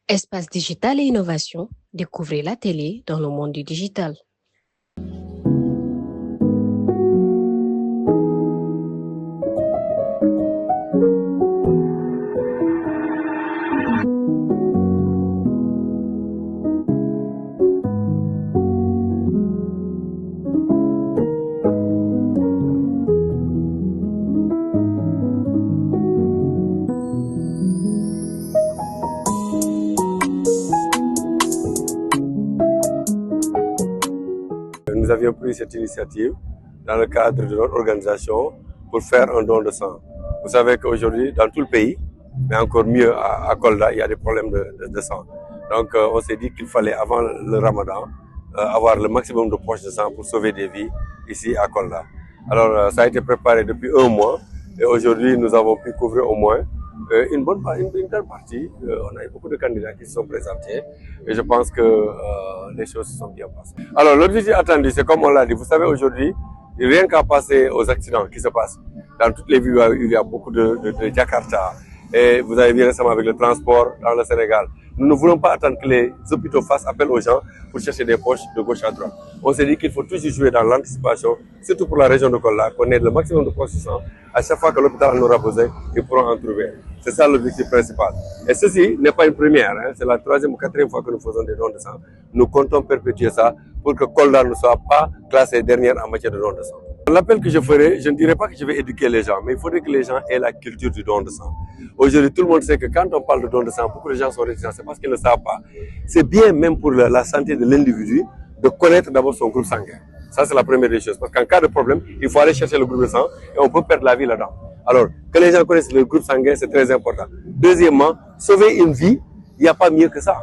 Espace digital et innovation, découvrez la télé dans le monde du digital. Nous avions pris cette initiative dans le cadre de notre organisation pour faire un don de sang. Vous savez qu'aujourd'hui, dans tout le pays, mais encore mieux à Kolda, il y a des problèmes de sang. Donc on s'est dit qu'il fallait, avant le Ramadan, avoir le maximum de poches de sang pour sauver des vies ici à Kolda. Alors ça a été préparé depuis un mois et aujourd'hui nous avons pu couvrir au moins une grande partie. On a eu beaucoup de candidats qui se sont présentés et je pense que les choses se sont bien passées. Alors l'objectif attendu, c'est comme on l'a dit, vous savez aujourd'hui, rien qu'à passer aux accidents qui se passent dans toutes les villes où il y a beaucoup de Jakarta, et vous avez vu récemment avec le transport dans le Sénégal. Nous ne voulons pas attendre que les hôpitaux fassent appel aux gens pour chercher des poches de gauche à droite. On s'est dit qu'il faut toujours jouer dans l'anticipation, surtout pour la région de Kolda, qu'on ait le maximum de poches de sang. À chaque fois que l'hôpital en aura besoin, ils pourront en trouver. C'est ça l'objectif principal. Et ceci n'est pas une première, hein. C'est la troisième ou quatrième fois que nous faisons des dons de sang. Nous comptons perpétuer ça pour que Kolda ne soit pas classée dernière en matière de dons de sang. L'appel que je ferai, je ne dirais pas que je vais éduquer les gens, mais il faudrait que les gens aient la culture du don de sang. Aujourd'hui, tout le monde sait que quand on parle de don de sang, beaucoup de gens sont réticents, c'est parce qu'ils ne savent pas. C'est bien même pour la santé de l'individu de connaître d'abord son groupe sanguin. Ça, c'est la première des choses. Parce qu'en cas de problème, il faut aller chercher le groupe de sang et on peut perdre la vie là-dedans. Alors, que les gens connaissent le groupe sanguin, c'est très important. Deuxièmement, sauver une vie, il n'y a pas mieux que ça.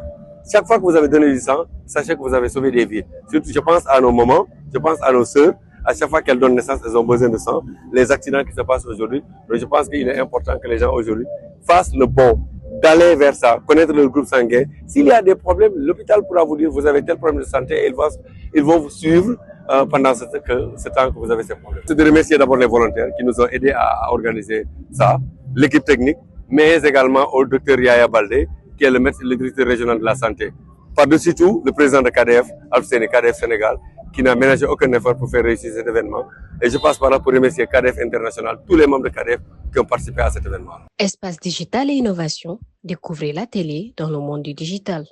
Chaque fois que vous avez donné du sang, sachez que vous avez sauvé des vies. Surtout, je pense à nos mamans, je pense à nos sœurs. À chaque fois qu'elles donnent naissance, elles ont besoin de sang. Les accidents qui se passent aujourd'hui. Donc, je pense qu'il est important que les gens aujourd'hui fassent le bon d'aller vers ça, connaître le groupe sanguin. S'il y a des problèmes, l'hôpital pourra vous dire vous avez tel problème de santé et ils vont vous suivre pendant ce temps que vous avez ces problèmes. C'est de remercier d'abord les volontaires qui nous ont aidés à organiser ça, l'équipe technique, mais également au docteur Yaya Baldé, qui est le directeur régional de la santé. Par-dessus tout, le président de KDF, Alfseni KDF Sénégal, qui n'a ménagé aucun effort pour faire réussir cet événement. Et je passe par là pour remercier KDF International, tous les membres de KDF qui ont participé à cet événement. Espace digital et innovation, découvrez la télé dans le monde du digital.